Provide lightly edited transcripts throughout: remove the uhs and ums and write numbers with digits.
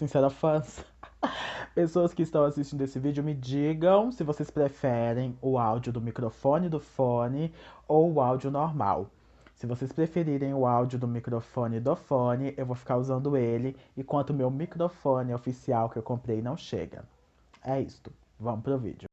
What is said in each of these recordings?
sinceras fãs, pessoas que estão assistindo esse vídeo, me digam se vocês preferem o áudio do microfone do fone ou o áudio normal. Se vocês preferirem o áudio do microfone do fone, eu vou ficar usando ele, enquanto o meu microfone oficial que eu comprei não chega. É isto. Vamos pro vídeo.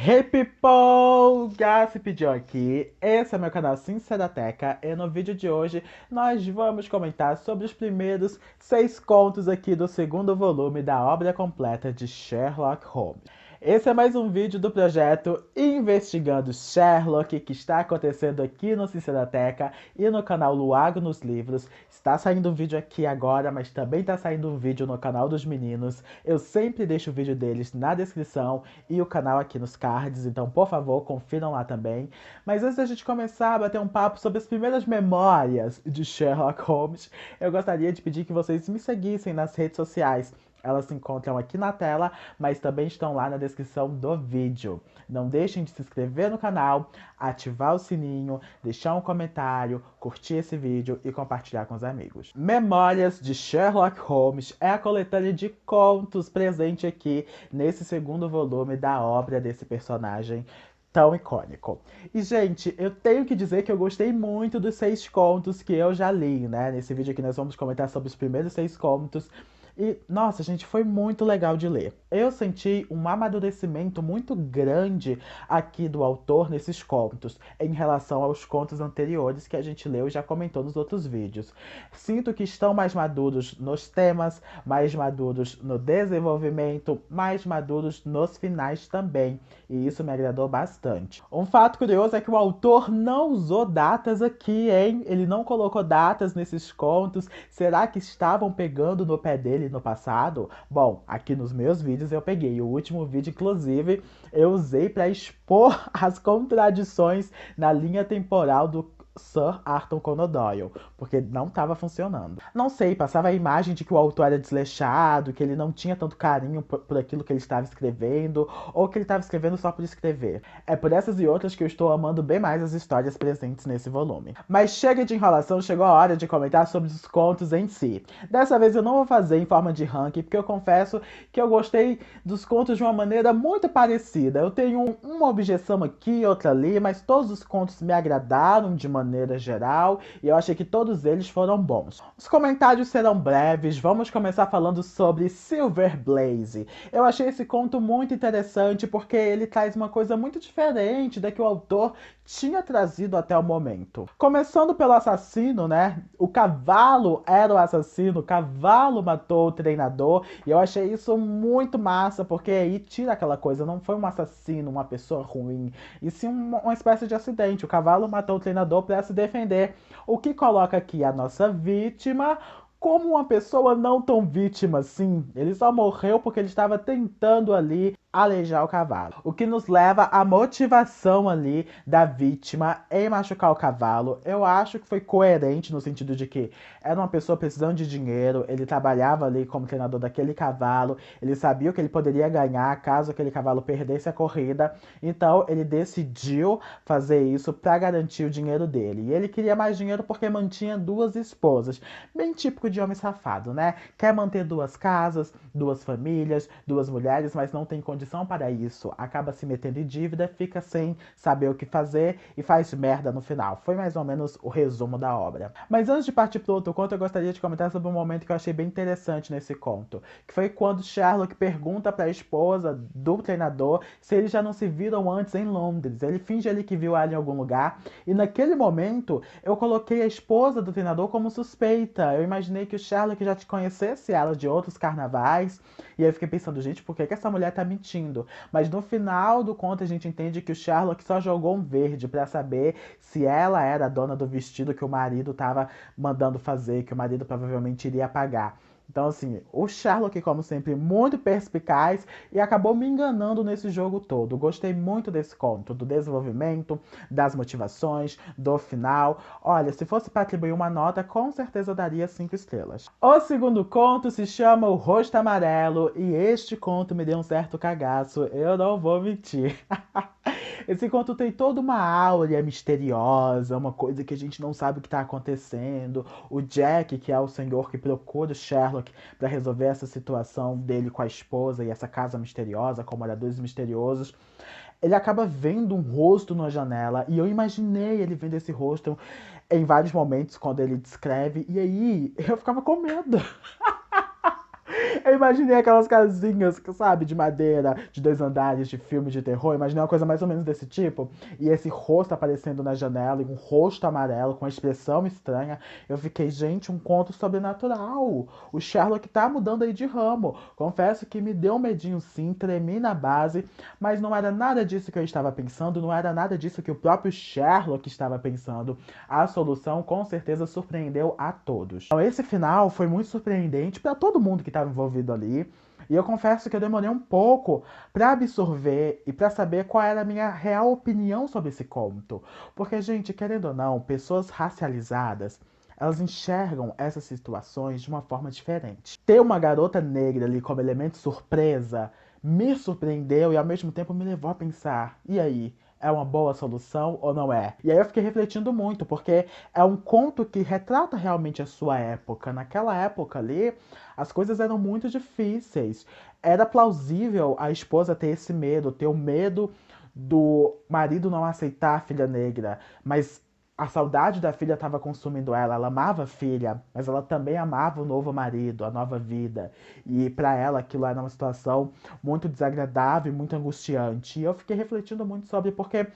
Hey people! Gossip Joe aqui, esse é meu canal Sincerateca e no vídeo de hoje nós vamos comentar sobre os primeiros 6 contos aqui do segundo volume da obra completa de Sherlock Holmes. Esse é mais um vídeo do projeto Investigando Sherlock, que está acontecendo aqui no Sincerateca e no canal Luago nos Livros. Está saindo um vídeo aqui agora, mas também está saindo um vídeo no canal dos meninos. Eu sempre deixo o vídeo deles na descrição e o canal aqui nos cards, então por favor confiram lá também. Mas antes da gente começar a bater um papo sobre as primeiras memórias de Sherlock Holmes, eu gostaria de pedir que vocês me seguissem nas redes sociais. Elas se encontram aqui na tela, mas também estão lá na descrição do vídeo. Não deixem de se inscrever no canal, ativar o sininho, deixar um comentário, curtir esse vídeo e compartilhar com os amigos. Memórias de Sherlock Holmes é a coletânea de contos presente aqui nesse segundo volume da obra desse personagem tão icônico. E, gente, eu tenho que dizer que eu gostei muito dos 6 contos que eu já li, né? Nesse vídeo aqui nós vamos comentar sobre os primeiros 6 contos. E, nossa, gente, foi muito legal de ler. Eu senti um amadurecimento muito grande aqui do autor nesses contos, em relação aos contos anteriores que a gente leu e já comentou nos outros vídeos. Sinto que estão mais maduros nos temas, mais maduros no desenvolvimento, mais maduros nos finais também. E isso me agradou bastante. Um fato curioso é que o autor não usou datas aqui, hein? Ele não colocou datas nesses contos. Será que estavam pegando no pé dele no passado? Bom, aqui nos meus vídeos eu peguei. O último vídeo, inclusive, eu usei para expor as contradições na linha temporal do Sir Arthur Conan Doyle, porque não estava funcionando. Não sei, passava a imagem de que o autor era desleixado, que ele não tinha tanto carinho por aquilo que ele estava escrevendo, ou que ele estava escrevendo só por escrever. É por essas e outras que eu estou amando bem mais as histórias presentes nesse volume. Mas chega de enrolação, chegou a hora de comentar sobre os contos em si. Dessa vez eu não vou fazer em forma de ranking, porque eu confesso que eu gostei dos contos de uma maneira muito parecida. Eu tenho uma objeção aqui, outra ali, mas todos os contos me agradaram de maneira geral e eu achei que todos eles foram bons. Os comentários serão breves, vamos começar falando sobre Silver Blaze. Eu achei esse conto muito interessante porque ele traz uma coisa muito diferente da que o autor tinha trazido até o momento. Começando pelo assassino, né? O cavalo era o assassino, o cavalo matou o treinador e eu achei isso muito massa porque aí tira aquela coisa, não foi um assassino, uma pessoa ruim, e sim uma espécie de acidente. O cavalo matou o treinador para se defender, o que coloca aqui a nossa vítima como uma pessoa não tão vítima assim. Ele só morreu porque ele estava tentando ali alejar o cavalo. O que nos leva à motivação ali da vítima em machucar o cavalo. Eu acho que foi coerente no sentido de que era uma pessoa precisando de dinheiro, ele trabalhava ali como treinador daquele cavalo, ele sabia que ele poderia ganhar caso aquele cavalo perdesse a corrida, então ele decidiu fazer isso para garantir o dinheiro dele. E ele queria mais dinheiro porque mantinha 2 esposas. Bem típico de homem safado, né? Quer manter 2 casas, 2 famílias, 2 mulheres, mas não tem condição para isso. Acaba se metendo em dívida, fica sem saber o que fazer e faz merda no final. Foi mais ou menos o resumo da obra. Mas antes de partir para outro conto, eu gostaria de comentar sobre um momento que eu achei bem interessante nesse conto, que foi quando Sherlock pergunta para a esposa do treinador se eles já não se viram antes em Londres. Ele finge ali que viu ela em algum lugar e naquele momento eu coloquei a esposa do treinador como suspeita. Eu imaginei que o Sherlock já te conhecesse ela de outros carnavais e aí eu fiquei pensando, gente, por que essa mulher tá mentindo? Mas no final do conto a gente entende que o Sherlock só jogou um verde para saber se ela era a dona do vestido que o marido tava mandando fazer, que o marido provavelmente iria pagar. Então, assim, o Sherlock, como sempre, muito perspicaz e acabou me enganando nesse jogo todo. Gostei muito desse conto, do desenvolvimento, das motivações, do final. Olha, se fosse para atribuir uma nota, com certeza eu daria 5 estrelas. O segundo conto se chama O Rosto Amarelo e este conto me deu um certo cagaço, eu não vou mentir. Esse conto tem toda uma áurea misteriosa, uma coisa que a gente não sabe o que está acontecendo. O Jack, que é o senhor que procura o Sherlock para resolver essa situação dele com a esposa e essa casa misteriosa, com moradores misteriosos, ele acaba vendo um rosto na janela e eu imaginei ele vendo esse rosto em vários momentos quando ele descreve, e aí eu ficava com medo. Eu imaginei aquelas casinhas, sabe, de madeira, de 2 andares, de filme de terror. Imaginei uma coisa mais ou menos desse tipo. E esse rosto aparecendo na janela, e um rosto amarelo, com uma expressão estranha. Eu fiquei, gente, um conto sobrenatural. O Sherlock tá mudando aí de ramo. Confesso que me deu um medinho sim, tremi na base, mas não era nada disso que eu estava pensando, não era nada disso que o próprio Sherlock estava pensando. A solução com certeza surpreendeu a todos. Então, esse final foi muito surpreendente para todo mundo que estava envolvido ali. E eu confesso que eu demorei um pouco para absorver e para saber qual era a minha real opinião sobre esse conto. Porque, gente, querendo ou não, pessoas racializadas, elas enxergam essas situações de uma forma diferente. Ter uma garota negra ali como elemento surpresa me surpreendeu e ao mesmo tempo me levou a pensar, e aí? É uma boa solução ou não é? E aí eu fiquei refletindo muito, porque é um conto que retrata realmente a sua época. Naquela época ali, as coisas eram muito difíceis. Era plausível a esposa ter esse medo, ter o medo do marido não aceitar a filha negra, mas a saudade da filha estava consumindo ela. Ela amava a filha, mas ela também amava o novo marido, a nova vida. E para ela aquilo era uma situação muito desagradável, muito angustiante. E eu fiquei refletindo muito sobre porque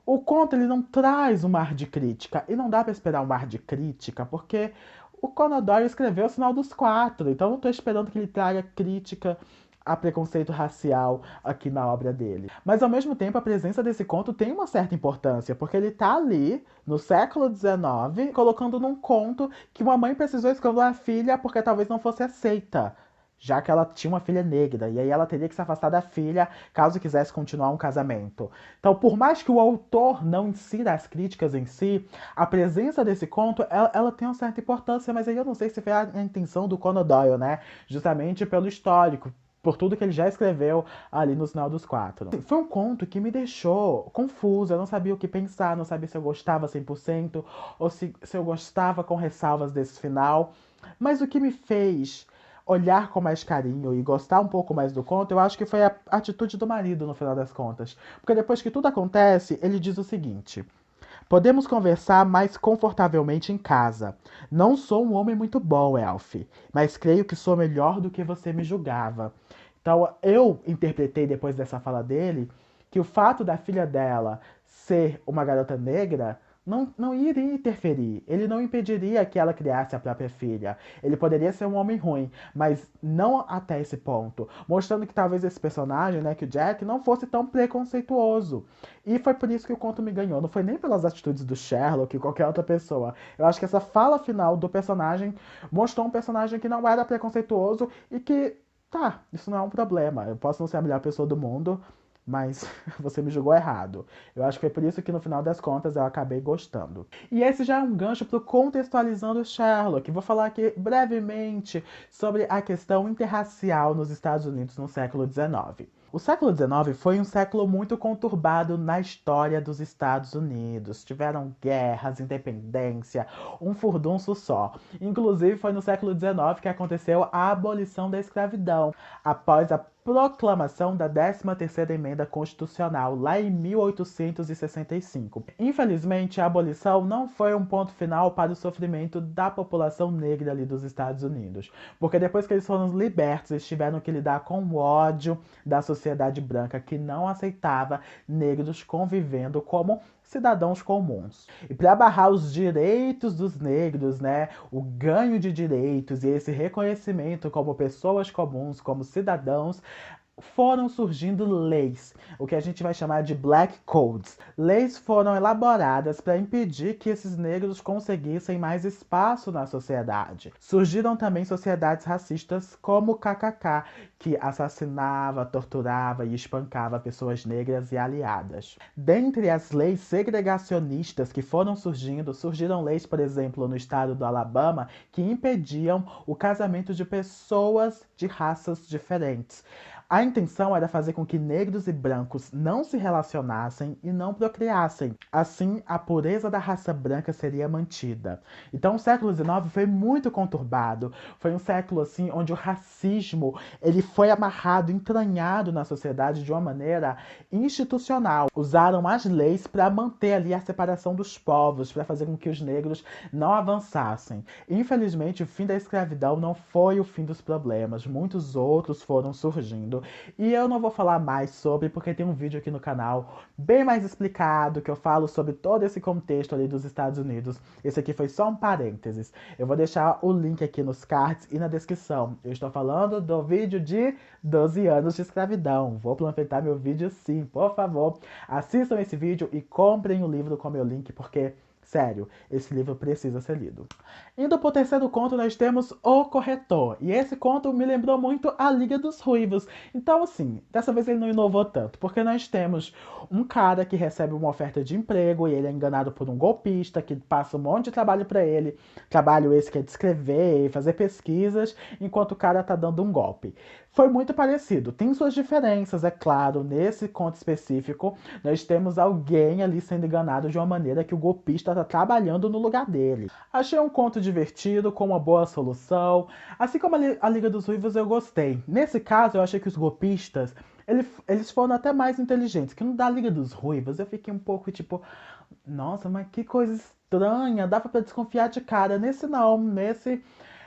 o conto ele não traz um mar de crítica. E não dá para esperar um mar de crítica, porque o Conan Doyle escreveu O Sinal dos Quatro. Então eu não tô esperando que ele traga crítica a preconceito racial aqui na obra dele. Mas ao mesmo tempo a presença desse conto tem uma certa importância, porque ele tá ali no século XIX, colocando num conto que uma mãe precisou esconder a filha porque talvez não fosse aceita, já que ela tinha uma filha negra, e aí ela teria que se afastar da filha caso quisesse continuar um casamento. Então, por mais que o autor não insira as críticas em si, a presença desse conto, ela tem uma certa importância, mas aí eu não sei se foi a intenção do Conan Doyle, né? Justamente pelo histórico, por tudo que ele já escreveu ali no Sinal dos Quatro. Foi um conto que me deixou confusa, eu não sabia o que pensar, não sabia se eu gostava 100% ou se eu gostava com ressalvas desse final. Mas o que me fez olhar com mais carinho e gostar um pouco mais do conto, eu acho que foi a atitude do marido no final das contas. Porque depois que tudo acontece, ele diz o seguinte: podemos conversar mais confortavelmente em casa. Não sou um homem muito bom, Elf, mas creio que sou melhor do que você me julgava. Então, eu interpretei depois dessa fala dele que o fato da filha dela ser uma garota negra não iria interferir. Ele não impediria que ela criasse a própria filha. Ele poderia ser um homem ruim, mas não até esse ponto. Mostrando que talvez esse personagem, né, que o Jack, não fosse tão preconceituoso. E foi por isso que o conto me ganhou. Não foi nem pelas atitudes do Sherlock ou qualquer outra pessoa. Eu acho que essa fala final do personagem mostrou um personagem que não era preconceituoso e que, tá, isso não é um problema. Eu posso não ser a melhor pessoa do mundo, mas você me julgou errado. Eu acho que foi por isso que no final das contas eu acabei gostando. E esse já é um gancho pro Contextualizando Sherlock. Vou falar aqui brevemente sobre a questão interracial nos Estados Unidos no século XIX. O século XIX foi um século muito conturbado na história dos Estados Unidos. Tiveram guerras, independência, um furdunço só. Inclusive foi no século XIX que aconteceu a abolição da escravidão, após a proclamação da 13ª Emenda Constitucional, lá em 1865. Infelizmente, a abolição não foi um ponto final para o sofrimento da população negra ali dos Estados Unidos, porque depois que eles foram libertos, eles tiveram que lidar com o ódio da sociedade branca que não aceitava negros convivendo como cidadãos comuns. E para barrar os direitos dos negros, né, o ganho de direitos e esse reconhecimento como pessoas comuns, como cidadãos, foram surgindo leis, o que a gente vai chamar de Black Codes. Leis foram elaboradas para impedir que esses negros conseguissem mais espaço na sociedade. Surgiram também sociedades racistas como o KKK, que assassinava, torturava e espancava pessoas negras e aliadas. Dentre as leis segregacionistas que foram surgindo, surgiram leis, por exemplo, no estado do Alabama, que impediam o casamento de pessoas de raças diferentes. A intenção era fazer com que negros e brancos não se relacionassem e não procriassem. Assim, a pureza da raça branca seria mantida. Então, o século XIX foi muito conturbado. Foi um século assim onde o racismo ele foi amarrado, entranhado na sociedade de uma maneira institucional. Usaram as leis para manter ali a separação dos povos, para fazer com que os negros não avançassem. Infelizmente, o fim da escravidão não foi o fim dos problemas. Muitos outros foram surgindo. E eu não vou falar mais sobre, porque tem um vídeo aqui no canal bem mais explicado, que eu falo sobre todo esse contexto ali dos Estados Unidos. Esse aqui foi só um parênteses. Eu vou deixar o link aqui nos cards e na descrição. Eu estou falando do vídeo de 12 anos de escravidão. Vou aproveitar meu vídeo sim, por favor. Assistam esse vídeo e comprem o livro com meu link, porque... sério, esse livro precisa ser lido. Indo pro terceiro conto, nós temos O Corretor. E esse conto me lembrou muito a Liga dos Ruivos. Então, assim, dessa vez ele não inovou tanto. Porque nós temos um cara que recebe uma oferta de emprego e ele é enganado por um golpista que passa um monte de trabalho pra ele. Trabalho esse que é de escrever e fazer pesquisas, enquanto o cara tá dando um golpe. Foi muito parecido. Tem suas diferenças, é claro. Nesse conto específico, nós temos alguém ali sendo enganado de uma maneira que o golpista tá trabalhando no lugar dele. Achei um conto divertido, com uma boa solução. Assim como a Liga dos Ruivos, eu gostei. Nesse caso, eu achei que os golpistas, eles foram até mais inteligentes. Que no da Liga dos Ruivos, eu fiquei um pouco tipo... nossa, mas que coisa estranha. Dava pra desconfiar de cara. Nesse não, nesse...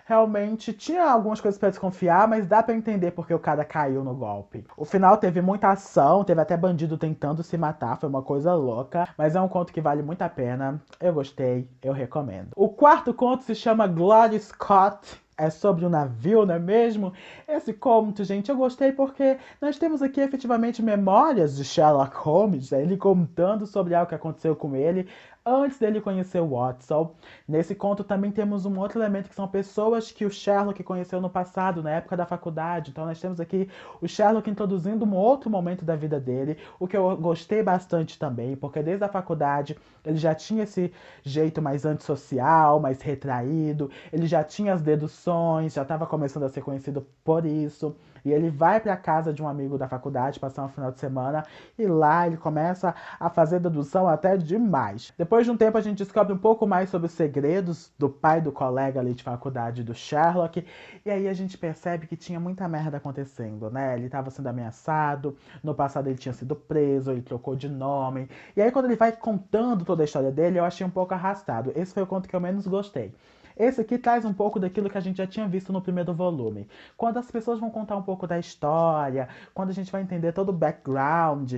realmente tinha algumas coisas pra desconfiar, mas dá pra entender porque o cara caiu no golpe. O final teve muita ação, teve até bandido tentando se matar, foi uma coisa louca, mas é um conto que vale muito a pena. Eu gostei, eu recomendo. O quarto conto se chama Glory Scott. É sobre um navio, não é mesmo? Esse conto, gente, eu gostei porque nós temos aqui efetivamente memórias de Sherlock Holmes, ele contando sobre algo que aconteceu com ele antes dele conhecer o Watson. Nesse conto também temos um outro elemento que são pessoas que o Sherlock conheceu no passado, na época da faculdade. Então nós temos aqui o Sherlock introduzindo um outro momento da vida dele, o que eu gostei bastante também, porque desde a faculdade ele já tinha esse jeito mais antissocial, mais retraído, ele já tinha as deduções, já estava começando a ser conhecido por isso. E ele vai para a casa de um amigo da faculdade passar um final de semana e lá ele começa a fazer dedução até demais. Depois de um tempo a gente descobre um pouco mais sobre os segredos do pai do colega ali de faculdade do Sherlock. E aí a gente percebe que tinha muita merda acontecendo, né? Ele estava sendo ameaçado, no passado ele tinha sido preso, ele trocou de nome. E aí quando ele vai contando toda a história dele, eu achei um pouco arrastado. Esse foi o conto que eu menos gostei. Esse aqui traz um pouco daquilo que a gente já tinha visto no primeiro volume. Quando as pessoas vão contar um pouco da história, quando a gente vai entender todo o background,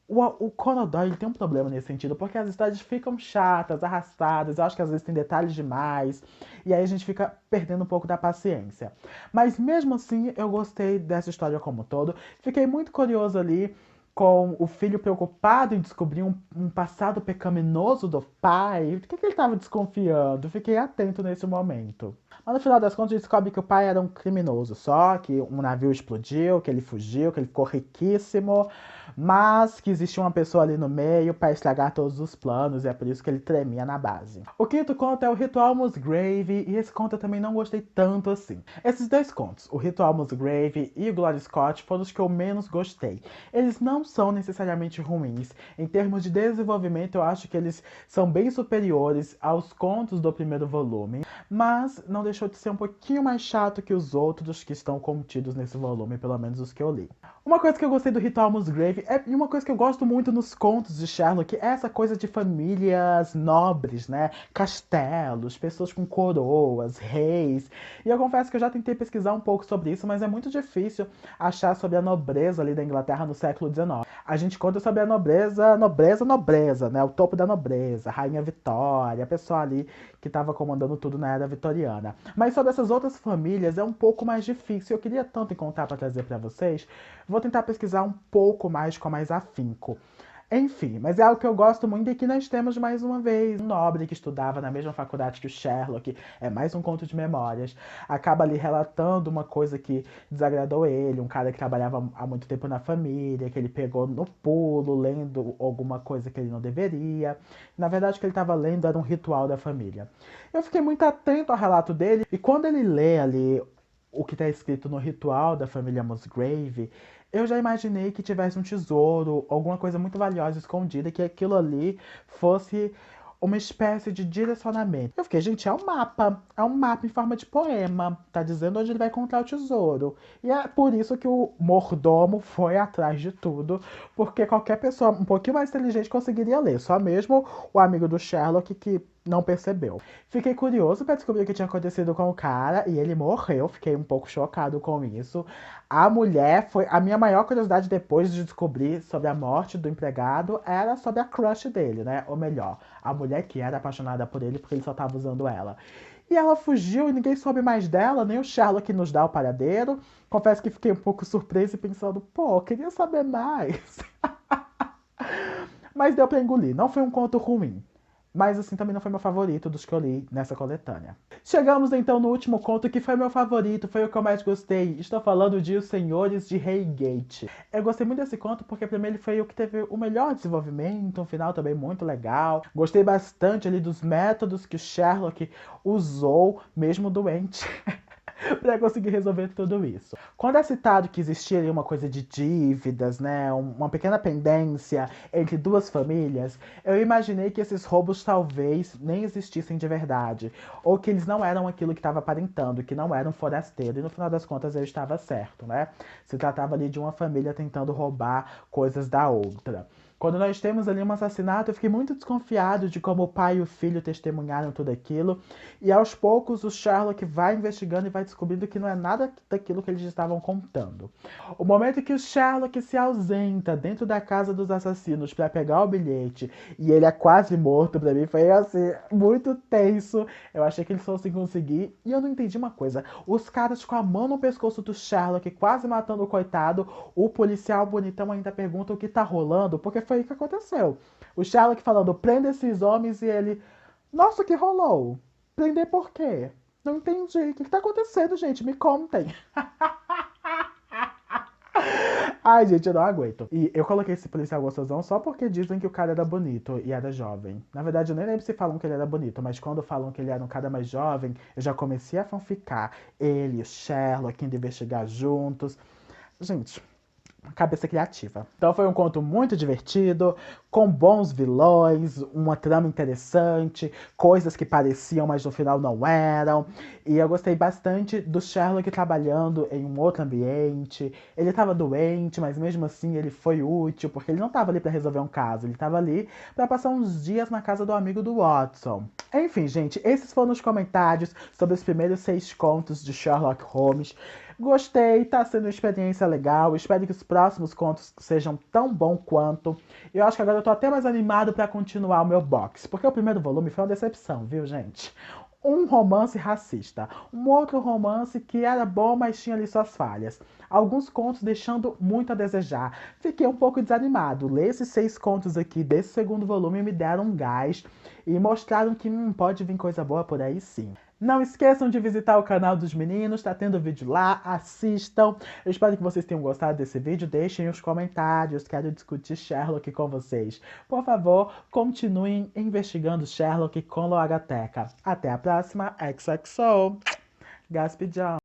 o Conan Doyle tem um problema nesse sentido, porque as histórias ficam chatas, arrastadas, eu acho que às vezes tem detalhes demais, e aí a gente fica perdendo um pouco da paciência. Mas mesmo assim, eu gostei dessa história como um todo, fiquei muito curioso ali com o filho preocupado em descobrir um passado pecaminoso do pai. O que ele estava desconfiando? Fiquei atento nesse momento. Mas no final das contas, a gente descobre que o pai era um criminoso só, que um navio explodiu, que ele fugiu, que ele ficou riquíssimo, mas que existia uma pessoa ali no meio para estragar todos os planos, e é por isso que ele tremia na base. O quinto conto é o Ritual Musgrave, e esse conto eu também não gostei tanto assim. Esses dois contos, o Ritual Musgrave e o Glory Scott, foram os que eu menos gostei. Eles não são necessariamente ruins. Em termos de desenvolvimento, eu acho que eles são bem superiores aos contos do primeiro volume, mas não deixou de ser um pouquinho mais chato que os outros que estão contidos nesse volume, pelo menos os que eu li. Uma coisa que eu gostei do Ritual Musgrave e uma coisa que eu gosto muito nos contos de Sherlock é essa coisa de famílias nobres, né? Castelos, pessoas com coroas, reis. E eu confesso que eu já tentei pesquisar um pouco sobre isso, mas é muito difícil achar sobre a nobreza ali da Inglaterra no século XIX. A gente conta sobre a nobreza, né? O topo da nobreza, Rainha Vitória, a pessoa ali que estava comandando tudo na era vitoriana. Mas sobre essas outras famílias é um pouco mais difícil. Eu queria tanto encontrar para trazer para vocês. Vou vou tentar pesquisar um pouco mais com mais afinco. Enfim, mas é algo que eu gosto muito e que nós temos mais uma vez um nobre que estudava na mesma faculdade que o Sherlock, é mais um conto de memórias, acaba ali relatando uma coisa que desagradou ele, um cara que trabalhava há muito tempo na família, que ele pegou no pulo, lendo alguma coisa que ele não deveria. Na verdade, o que ele estava lendo era um ritual da família. Eu fiquei muito atento ao relato dele e quando ele lê ali o que está escrito no ritual da família Musgrave, eu já imaginei que tivesse um tesouro, alguma coisa muito valiosa escondida, que aquilo ali fosse uma espécie de direcionamento. Eu fiquei, gente, é um mapa em forma de poema, tá dizendo onde ele vai encontrar o tesouro. E é por isso que o mordomo foi atrás de tudo, porque qualquer pessoa um pouquinho mais inteligente conseguiria ler, só mesmo o amigo do Sherlock que não percebeu. Fiquei curioso para descobrir o que tinha acontecido com o cara e ele morreu. Fiquei um pouco chocado com isso. A mulher foi. A minha maior curiosidade depois de descobrir sobre a morte do empregado era sobre a crush dele, né? Ou melhor, a mulher que era apaixonada por ele porque ele só estava usando ela. E ela fugiu e ninguém soube mais dela, nem o Sherlock nos dá o paradeiro. Confesso que fiquei um pouco surpreso e pensando, pô, queria saber mais. Mas deu pra engolir. Não foi um conto ruim. Mas assim, também não foi meu favorito dos que eu li nessa coletânea. Chegamos então no último conto que foi meu favorito, foi o que eu mais gostei. Estou falando de Os Senhores de Highgate. Eu gostei muito desse conto porque pra mim ele foi o que teve o melhor desenvolvimento, um final também muito legal. Gostei bastante ali dos métodos que o Sherlock usou, mesmo doente. Pra conseguir resolver tudo isso. Quando é citado que existia ali uma coisa de dívidas, né, uma pequena pendência entre duas famílias, eu imaginei que esses roubos talvez nem existissem de verdade, ou que eles não eram aquilo que estava aparentando, que não eram forasteiro, e no final das contas eu estava certo, né? Se tratava ali de uma família tentando roubar coisas da outra. Quando nós temos ali um assassinato, eu fiquei muito desconfiado de como o pai e o filho testemunharam tudo aquilo. E aos poucos o Sherlock vai investigando e vai descobrindo que não é nada daquilo que eles estavam contando. O momento que o Sherlock se ausenta dentro da casa dos assassinos para pegar o bilhete e ele é quase morto, pra mim foi assim, muito tenso. Eu achei que eles fossem conseguir e eu não entendi uma coisa. Os caras com a mão no pescoço do Sherlock, quase matando o coitado, o policial bonitão ainda pergunta o que tá rolando, porque foi o que aconteceu. O Sherlock falando, prenda esses homens e ele, nossa, o que rolou? Prender por quê? Não entendi. O que tá acontecendo, gente? Me contem. Ai, gente, eu não aguento. E eu coloquei esse policial gostosão só porque dizem que o cara era bonito e era jovem. Na verdade, eu nem lembro se falam que ele era bonito, mas quando falam que ele era um cara mais jovem, eu já comecei a fanficar. Ele e o Sherlock indo investigar juntos. Gente, cabeça criativa. Então foi um conto muito divertido, com bons vilões, uma trama interessante, coisas que pareciam, mas no final não eram. E eu gostei bastante do Sherlock trabalhando em um outro ambiente. Ele estava doente, mas mesmo assim ele foi útil, porque ele não estava ali para resolver um caso, ele estava ali para passar uns dias na casa do amigo do Watson. Enfim, gente, esses foram os comentários sobre os primeiros 6 contos de Sherlock Holmes. Gostei, tá sendo uma experiência legal. Espero que os próximos contos sejam tão bons quanto. Eu acho que agora eu tô até mais animado pra continuar o meu box, porque o primeiro volume foi uma decepção, viu, gente? Um romance racista, um outro romance que era bom, mas tinha ali suas falhas. Alguns contos deixando muito a desejar. Fiquei um pouco desanimado. Ler esses 6 contos aqui desse segundo volume me deram um gás e mostraram que pode vir coisa boa por aí sim. Não esqueçam de visitar o canal dos meninos, tá tendo vídeo lá, assistam. Eu espero que vocês tenham gostado desse vídeo, deixem os comentários, quero discutir Sherlock com vocês. Por favor, continuem investigando Sherlock com Logoteca. Até a próxima, XOXO! Gasp John!